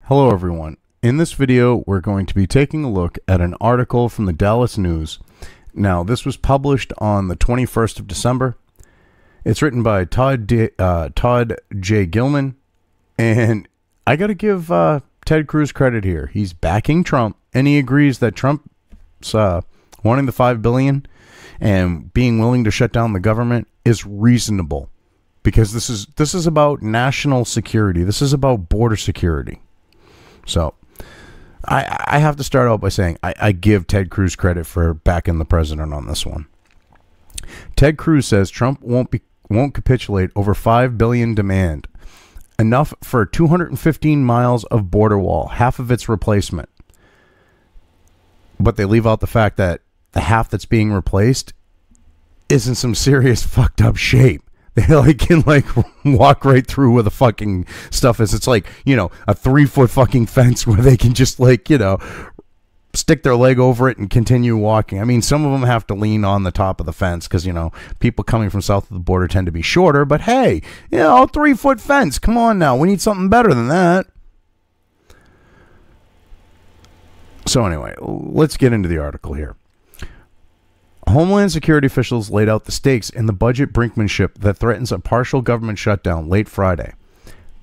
Hello everyone. In this video, we're going to be taking a look at an article from the Dallas News. Now, this was published on the 21st of December. It's written by Todd J. Gilman, and I got to give Ted Cruz credit here. He's backing Trump, and he agrees that Trump's wanting the $5 billion and being willing to shut down the government is reasonable, because this is about national security. This is about border security. So I have to start out by saying I give Ted Cruz credit for backing the president on this one. Ted Cruz says Trump won't capitulate over $5 billion demand, enough for 215 miles of border wall, half of its replacement. But they leave out the fact that the half that's being replaced is in some serious fucked up shape. They can walk right through where the fucking stuff is. It's like, a 3-foot fucking fence where they can just stick their leg over it and continue walking. I mean, some of them have to lean on the top of the fence because, people coming from south of the border tend to be shorter. But hey, a 3-foot fence. Come on now. We need something better than that. So anyway, let's get into the article here. Homeland Security officials laid out the stakes in the budget brinkmanship that threatens a partial government shutdown late Friday.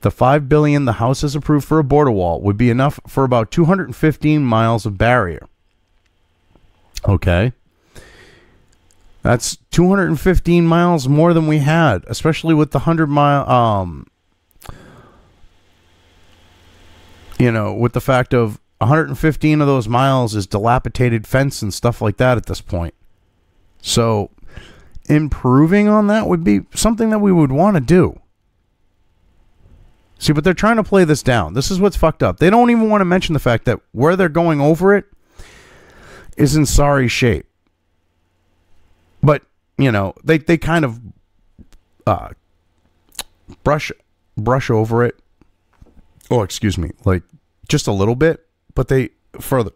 The $5 billion the House has approved for a border wall would be enough for about 215 miles of barrier. Okay. That's 215 miles more than we had, especially with the 100-mile, with the fact of 115 of those miles is dilapidated fence and stuff like that at this point. So, improving on that would be something that we would want to do. See, but they're trying to play this down. This is what's fucked up. They don't even want to mention the fact that where they're going over it is in sorry shape. But, they kind of brush over it. Oh, excuse me. Just a little bit. But they further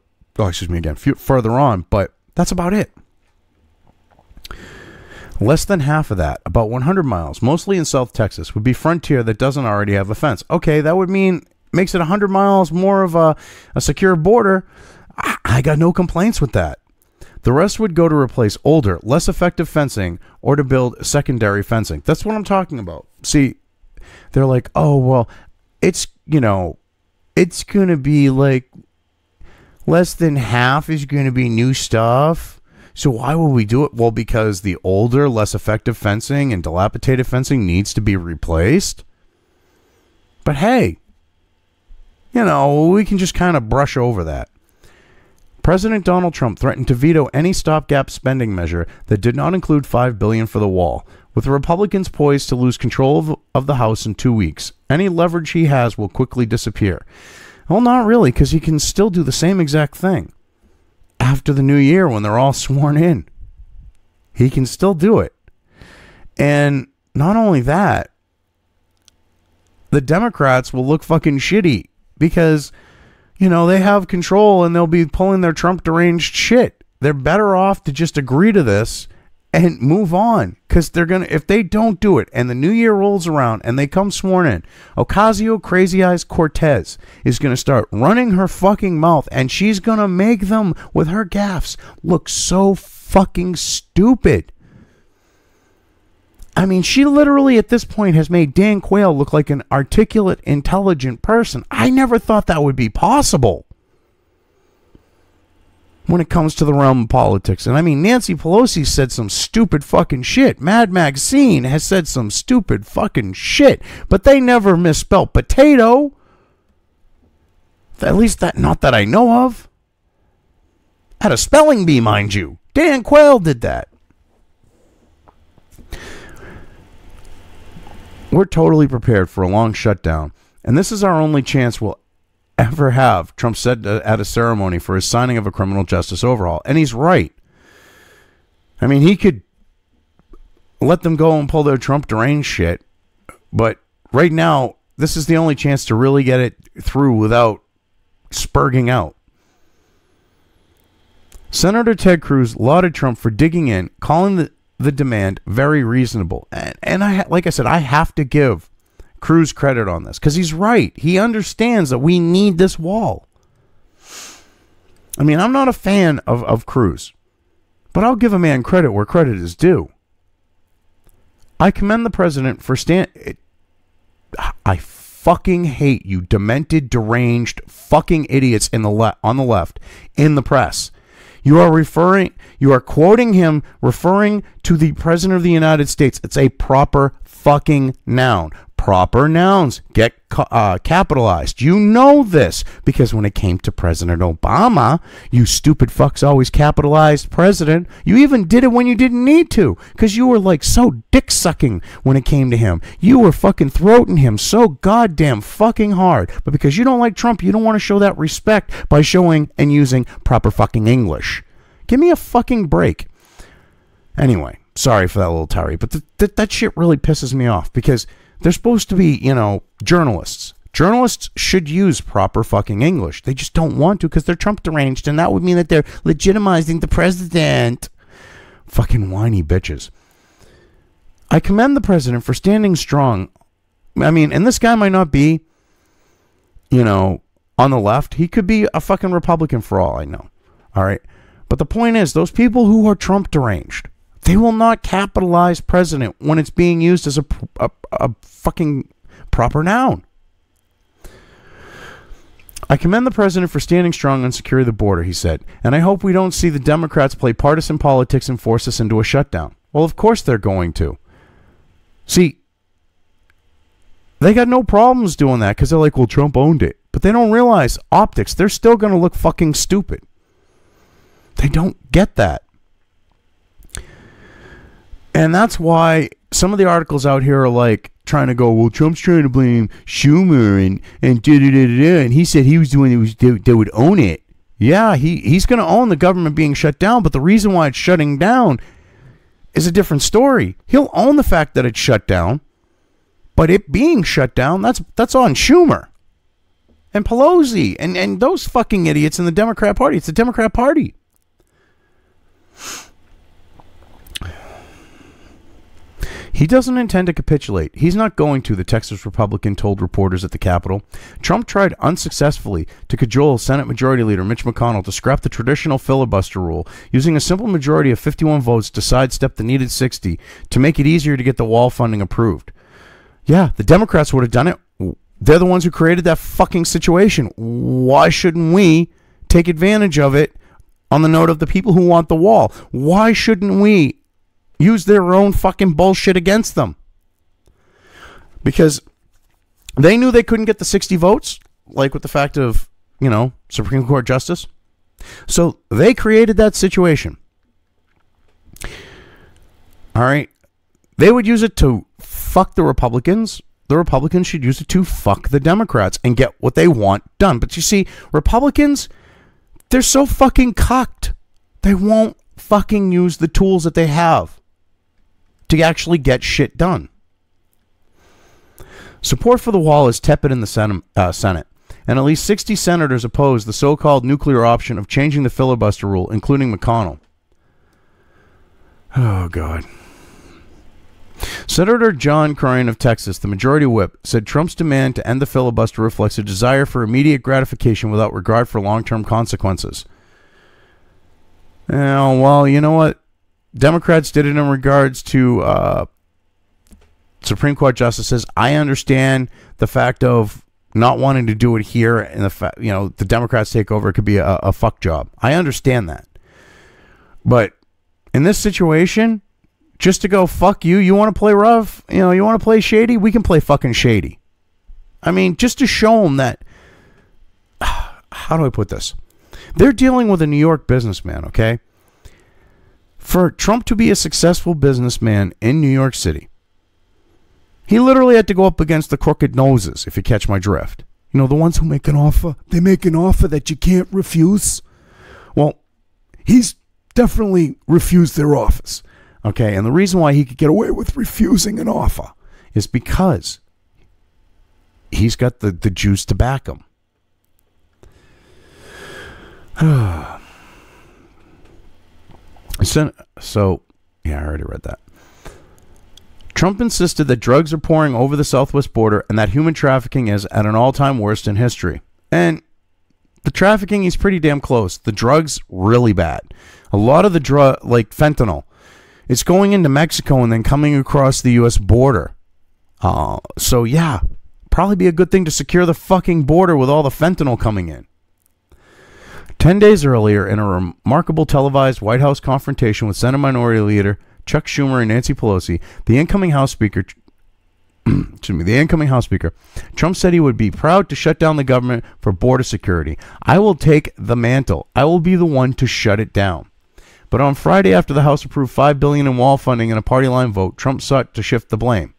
on. But that's about it. Less than half of that, about 100 miles, mostly in South Texas, would be frontier that doesn't already have a fence. Okay, that would mean makes it 100 miles more of a secure border. I got no complaints with that. The rest would go to replace older, less effective fencing or to build secondary fencing. That's what I'm talking about. See, they're like, oh, well, it's going to be less than half is going to be new stuff. So why would we do it? Well, because the older, less effective fencing and dilapidated fencing needs to be replaced. But hey, we can just kind of brush over that. President Donald Trump threatened to veto any stopgap spending measure that did not include $5 billion for the wall, with the Republicans poised to lose control of the House in 2 weeks. Any leverage he has will quickly disappear. Well, not really, because he can still do the same exact thing. After the new year, when they're all sworn in, he can still do it. And not only that, the Democrats will look fucking shitty because, they have control and they'll be pulling their Trump deranged shit. They're better off to just agree to this and move on, because if they don't do it and the new year rolls around and they come sworn in, Ocasio Crazy Eyes Cortez is going to start running her fucking mouth, and she's going to make them, with her gaffes, look so fucking stupid. I mean, she literally at this point has made Dan Quayle look like an articulate, intelligent person. I never thought that would be possible when it comes to the realm of politics. And I mean, Nancy Pelosi said some stupid fucking shit. Mad Magazine has said some stupid fucking shit, but they never misspelled potato. At least not that I know of. Had a spelling bee, mind you. Dan Quayle did that. We're totally prepared for a long shutdown, and this is our only chance we'll ever have, Trump said at a ceremony for his signing of a criminal justice overhaul. And he's right. I mean, he could let them go and pull their Trump deranged shit, but right now, this is the only chance to really get it through without spurging out. Senator Ted Cruz lauded Trump for digging in, calling the demand very reasonable. And like I said, I have to give Cruz credit on this because he's right. He understands that we need this wall. I mean, I'm not a fan of Cruz, but I'll give a man credit where credit is due. I commend the president for I fucking hate you demented, deranged fucking idiots on the left in the press. You are quoting him, referring to the president of the United States. It's a proper fucking noun. Proper nouns get capitalized. You know this because when it came to President Obama, you stupid fucks always capitalized president. You even did it when you didn't need to because you were like so dick sucking when it came to him. You were fucking throating him so goddamn fucking hard. But because you don't like Trump, you don't want to show that respect by showing and using proper fucking English. Give me a fucking break. Anyway, sorry for that little Terry, but that shit really pisses me off because they're supposed to be, journalists. Journalists should use proper fucking English. They just don't want to because they're Trump deranged, and that would mean that they're legitimizing the president. Fucking whiny bitches. I commend the president for standing strong. I mean, and this guy might not be, on the left. He could be a fucking Republican for all I know. All right? But the point is, those people who are Trump deranged, they will not capitalize president when it's being used as a fucking proper noun. I commend the president for standing strong on securing the border, he said, and I hope we don't see the Democrats play partisan politics and force us into a shutdown. Well, of course they're going to. See, they got no problems doing that because they're like, well, Trump owned it. But they don't realize optics. They're still going to look fucking stupid. They don't get that. And that's why some of the articles out here are like trying to go, well, Trump's trying to blame Schumer and da-da-da-da-da, and he said he was doing it, they would own it. Yeah, he's going to own the government being shut down, but the reason why it's shutting down is a different story. He'll own the fact that it's shut down, but it being shut down, that's on Schumer and Pelosi and those fucking idiots in the Democrat Party. It's the Democrat Party. He doesn't intend to capitulate. He's not going to, the Texas Republican told reporters at the Capitol. Trump tried unsuccessfully to cajole Senate Majority Leader Mitch McConnell to scrap the traditional filibuster rule, using a simple majority of 51 votes to sidestep the needed 60 to make it easier to get the wall funding approved. Yeah, the Democrats would have done it. They're the ones who created that fucking situation. Why shouldn't we take advantage of it on the note of the people who want the wall? Why shouldn't we use their own fucking bullshit against them? Because they knew they couldn't get the 60 votes, like with the fact of, Supreme Court justice. So they created that situation. All right. They would use it to fuck the Republicans. The Republicans should use it to fuck the Democrats and get what they want done. But you see, Republicans, they're so fucking cocked. They won't fucking use the tools that they have to actually get shit done. Support for the wall is tepid in the Senate, and at least 60 senators oppose the so-called nuclear option of changing the filibuster rule, including McConnell. Oh, God. Senator John Cornyn of Texas, the majority whip, said Trump's demand to end the filibuster reflects a desire for immediate gratification without regard for long-term consequences. Well, you know what? Democrats did it in regards to Supreme Court justices. I understand the fact of not wanting to do it here, and the fact, the Democrats take over, it could be a fuck job. I understand that. But in this situation, just to go, fuck you, you want to play rough, you want to play shady, we can play fucking shady. I mean, just to show them that, how do I put this? They're dealing with a New York businessman, okay? For Trump to be a successful businessman in New York City, he literally had to go up against the crooked noses, if you catch my drift. The ones who make an offer, they make an offer that you can't refuse. Well, he's definitely refused their offers, okay? And the reason why he could get away with refusing an offer is because he's got the juice to back him. So, yeah, I already read that. Trump insisted that drugs are pouring over the southwest border and that human trafficking is at an all-time worst in history. And the trafficking is pretty damn close. The drugs, really bad. A lot of the drug, like fentanyl, it's going into Mexico and then coming across the U.S. border. So, yeah, probably be a good thing to secure the fucking border with all the fentanyl coming in. 10 days earlier, in a remarkable televised White House confrontation with Senate Minority Leader Chuck Schumer and Nancy Pelosi, the incoming House Speaker, Trump said he would be proud to shut down the government for border security. I will take the mantle. I will be the one to shut it down. But on Friday, after the House approved $5 billion in wall funding in a party line vote, Trump sought to shift the blame.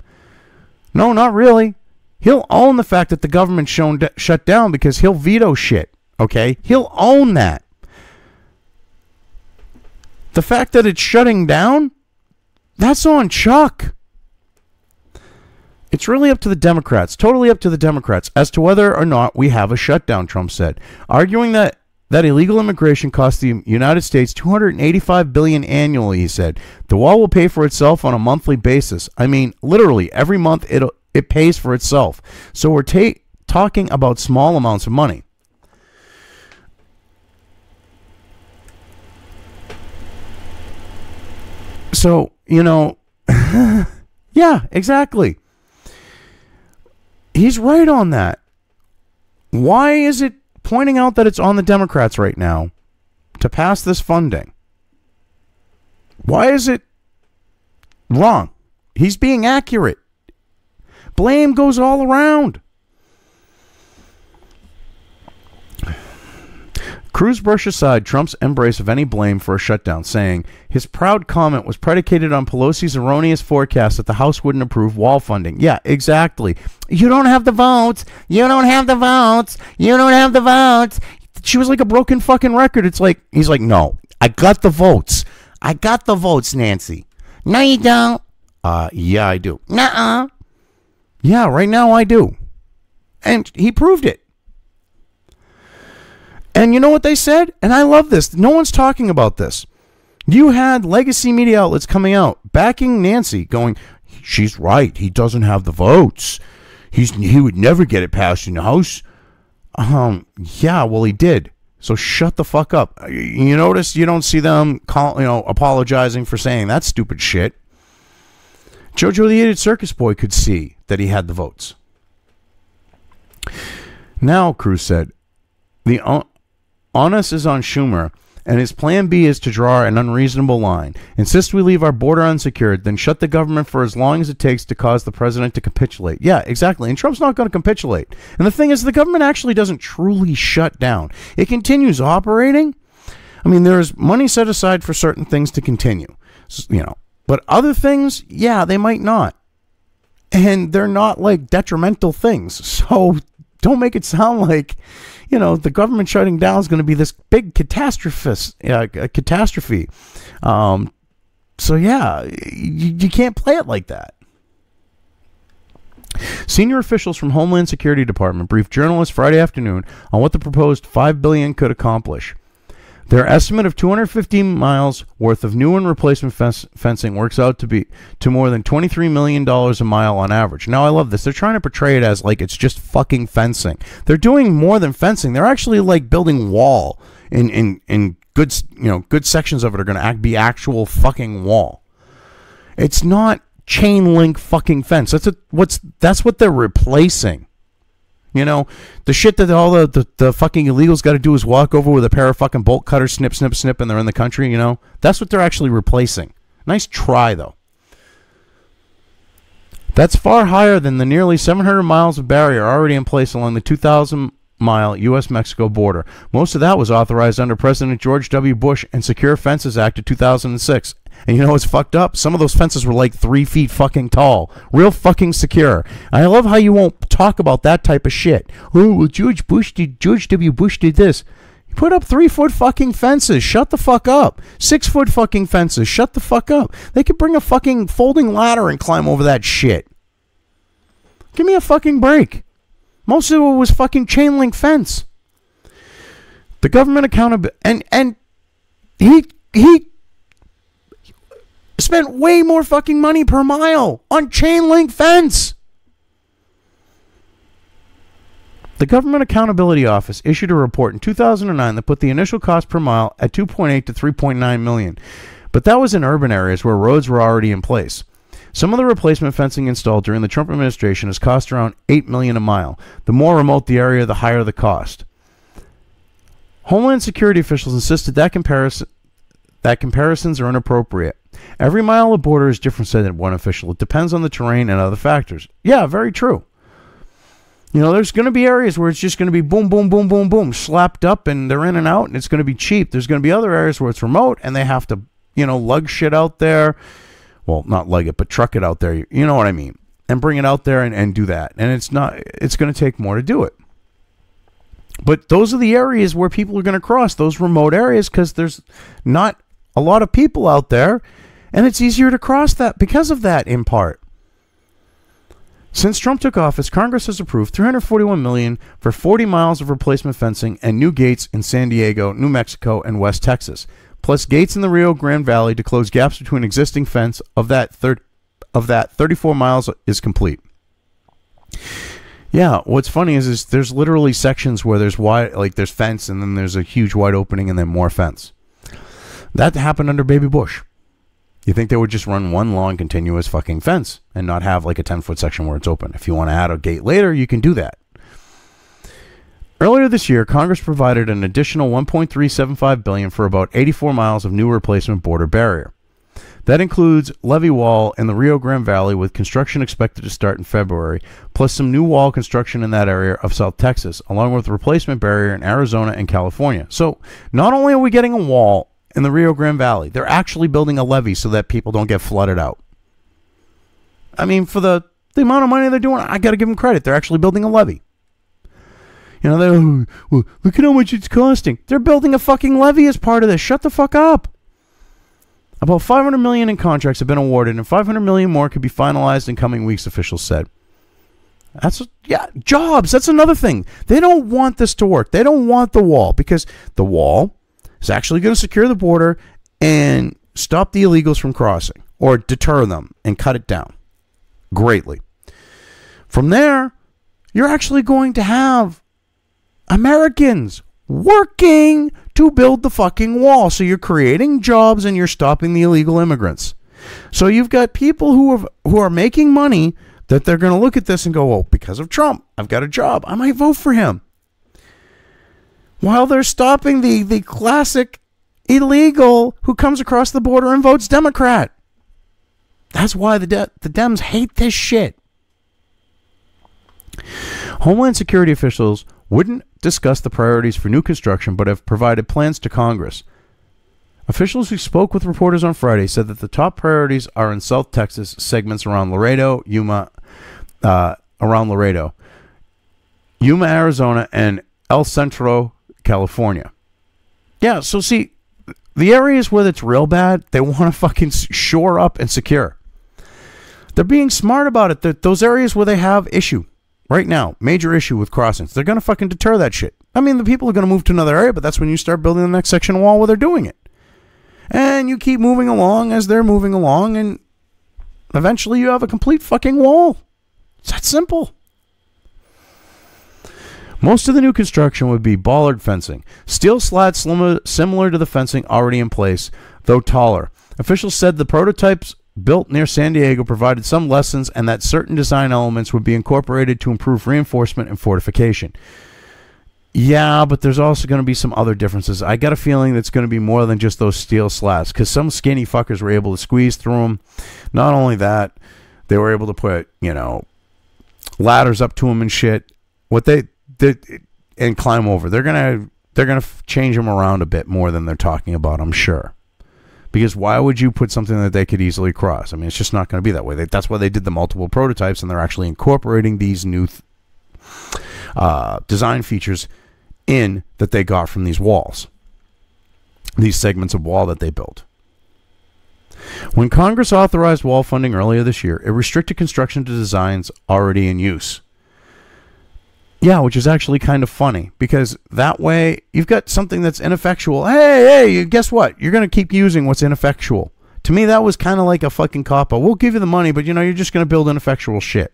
No, not really. He'll own the fact that the government shut down because he'll veto shit. Okay? He'll own that. The fact that it's shutting down, that's on Chuck. It's really up to the Democrats, totally up to the Democrats, as to whether or not we have a shutdown, Trump said, arguing that illegal immigration costs the United States $285 billion annually, he said. The wall will pay for itself on a monthly basis. I mean, literally, every month it pays for itself. So we're talking about small amounts of money. So, you know, yeah, exactly. He's right on that. Why is it pointing out that it's on the Democrats right now to pass this funding? Why is it wrong? He's being accurate. Blame goes all around. Cruz brushed aside Trump's embrace of any blame for a shutdown, saying his proud comment was predicated on Pelosi's erroneous forecast that the House wouldn't approve wall funding. Yeah, exactly. You don't have the votes. You don't have the votes. You don't have the votes. She was like a broken fucking record. It's like, he's like, no, I got the votes. I got the votes, Nancy. No, you don't. Yeah, I do. Nuh-uh. Yeah, right now I do. And he proved it. And you know what they said? And I love this. No one's talking about this. You had legacy media outlets coming out, backing Nancy, going, she's right. He doesn't have the votes. He would never get it passed in the House. Yeah, well, he did. So shut the fuck up. You notice you don't see them apologizing for saying that stupid shit. Jojo the Idiot Circus Boy could see that he had the votes. Now, Cruz said, the onus is on Schumer, and his plan B is to draw an unreasonable line. Insist we leave our border unsecured, then shut the government for as long as it takes to cause the president to capitulate. Yeah, exactly. And Trump's not going to capitulate. And the thing is, the government actually doesn't truly shut down. It continues operating. I mean, there's money set aside for certain things to continue, but other things, yeah, they might not. And they're not like detrimental things. So don't make it sound like, the government shutting down is going to be this big catastrophe. So, yeah, you can't play it like that. Senior officials from Homeland Security Department briefed journalists Friday afternoon on what the proposed $5 billion could accomplish. Their estimate of 250 miles worth of new and replacement fencing works out to more than $23 million a mile on average. Now, I love this. They're trying to portray it as like it's just fucking fencing. They're doing more than fencing. They're actually like building wall in good, good sections of it are going to be actual fucking wall. It's not chain link fucking fence. That's what they're replacing. The shit that all the fucking illegals got to do is walk over with a pair of fucking bolt cutters, snip, snip, snip, and they're in the country, That's what they're actually replacing. Nice try, though. That's far higher than the nearly 700 miles of barrier already in place along the 2,000-mile U.S.-Mexico border. Most of that was authorized under President George W. Bush and Secure Fences Act of 2006. And you know what's fucked up? Some of those fences were like 3 feet fucking tall. Real fucking secure. I love how you won't talk about that type of shit. Oh, well, George W. Bush did this. He put up 3-foot fucking fences. Shut the fuck up. 6-foot fucking fences. Shut the fuck up. They could bring a fucking folding ladder and climb over that shit. Give me a fucking break. Most of it was fucking chain link fence. The government accountability, and he spent way more fucking money per mile on chain link fence. The Government Accountability Office issued a report in 2009 that put the initial cost per mile at $2.8 to $3.9 million. But that was in urban areas where roads were already in place. Some of the replacement fencing installed during the Trump administration has cost around $8 million a mile. The more remote the area, the higher the cost. Homeland Security officials insisted that comparisons are inappropriate. Every mile of border is different, said one official. It depends on the terrain and other factors. Yeah, very true. You know, there's going to be areas where it's just going to be boom, boom, boom, boom, boom, slapped up, and they're in and out, and it's going to be cheap. There's going to be other areas where it's remote, and they have to, you know, lug shit out there. Well, not lug it, but truck it out there. You know what I mean? And bring it out there and do that. And it's going to take more to do it. But those are the areas where people are going to cross, those remote areas, because there's not a lot of people out there, and it's easier to cross that because of that, in part. Since Trump took office, Congress has approved $341 million for 40 miles of replacement fencing and new gates in San Diego, New Mexico, and West Texas, plus gates in the Rio Grande Valley to close gaps between existing fence. Of that 34 miles is complete. Yeah, what's funny is there's literally sections where there's wide, like there's fence, and then there's a huge wide opening, and then more fence. That happened under Baby Bush. You think they would just run one long continuous fucking fence and not have like a 10-foot section where it's open? If you want to add a gate later, you can do that. Earlier this year, Congress provided an additional $1.375 billion for about 84 miles of new replacement border barrier. That includes levee wall in the Rio Grande Valley, with construction expected to start in February, plus some new wall construction in that area of South Texas, along with replacement barrier in Arizona and California. So not only are we getting a wall in the Rio Grande Valley, they're actually building a levee so that people don't get flooded out. I mean, for the amount of money they're doing, I got to give them credit. They're actually building a levee. You know, well, look at how much it's costing. They're building a fucking levee as part of this. Shut the fuck up. About $500 million in contracts have been awarded, and $500 million more could be finalized in coming weeks, officials said. Jobs. That's another thing. They don't want this to work. They don't want the wall, because the wall is actually going to secure the border and stop the illegals from crossing, or deter them and cut it down greatly. From there, you're actually going to have Americans working to build the fucking wall. So you're creating jobs and you're stopping the illegal immigrants. So you've got people who are making money that they're going to look at this and go, well, because of Trump, I've got a job. I might vote for him. While they're stopping the classic illegal who comes across the border and votes Democrat. That's why the Dems hate this shit. Homeland Security officials wouldn't discuss the priorities for new construction, but have provided plans to Congress. Officials who spoke with reporters on Friday said that the top priorities are in South Texas segments around Laredo, Yuma, Arizona, and El Centro, California. Yeah, so see, the areas where it's real bad, they want to fucking shore up and secure. They're being smart about it. Those areas where they have issue right now, major issue with crossings, they're going to fucking deter that shit. I mean, the people are going to move to another area, but that's when you start building the next section of wall where they're doing it. And you keep moving along as they're moving along, and eventually you have a complete fucking wall. It's that simple. Most of the new construction would be bollard fencing, steel slats similar to the fencing already in place, though taller. Officials said the prototypes built near San Diego provided some lessons, and that certain design elements would be incorporated to improve reinforcement and fortification. Yeah, but there's also going to be some other differences. I got a feeling that's going to be more than just those steel slats, because some skinny fuckers were able to squeeze through them. Not only that, they were able to put, ladders up to them and shit. And climb over. They're gonna change them around a bit more than they're talking about, I'm sure. Because why would you put something that they could easily cross? I mean, it's just not going to be that way. That's why they did the multiple prototypes, and they're actually incorporating these new design features in that they got from these walls, these segments of wall that they built. When Congress authorized wall funding earlier this year, it restricted construction to designs already in use. Yeah, which is actually kind of funny, because that way you've got something that's ineffectual. Hey, guess what? You're going to keep using what's ineffectual To me, that was kind of like a fucking cop-out. We'll give you the money, but, you're just going to build ineffectual shit.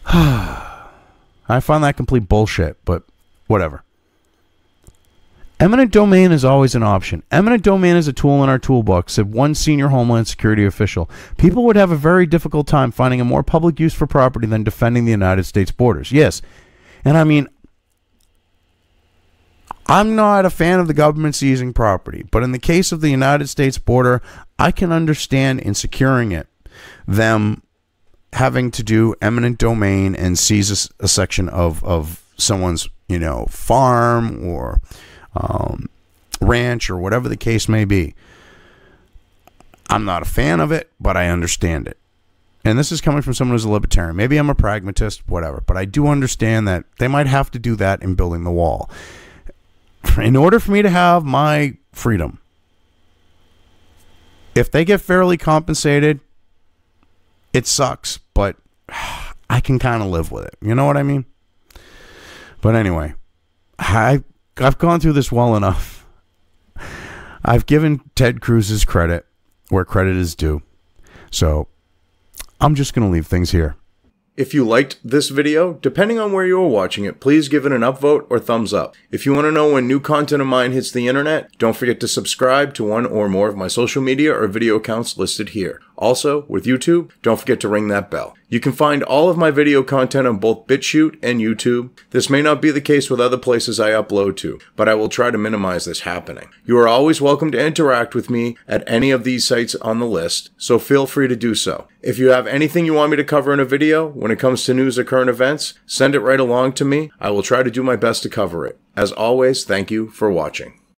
I find that complete bullshit, but whatever. Eminent domain is always an option. Eminent domain is a tool in our toolbox, said one senior Homeland Security official. People would have a very difficult time finding a more public use for property than defending the United States borders. Yes. And I mean, I'm not a fan of the government seizing property, but in the case of the United States border, I can understand in securing it, them having to do eminent domain and seize a section of someone's, farm or ranch or whatever the case may be. I'm not a fan of it, but I understand it. And this is coming from someone who's a libertarian. Maybe I'm a pragmatist, whatever, but I do understand that they might have to do that in building the wall. In order for me to have my freedom, if they get fairly compensated, it sucks, but I can kind of live with it. You know what I mean? But anyway, I've gone through this well enough. I've given Ted Cruz his credit where credit is due. So I'm just going to leave things here. If you liked this video, depending on where you are watching it, please give it an upvote or thumbs up. If you want to know when new content of mine hits the internet, don't forget to subscribe to one or more of my social media or video accounts listed here. Also, with YouTube, don't forget to ring that bell. You can find all of my video content on both BitChute and YouTube. This may not be the case with other places I upload to, but I will try to minimize this happening. You are always welcome to interact with me at any of these sites on the list, so feel free to do so. If you have anything you want me to cover in a video, when it comes to news or current events, send it right along to me. I will try to do my best to cover it. As always, thank you for watching.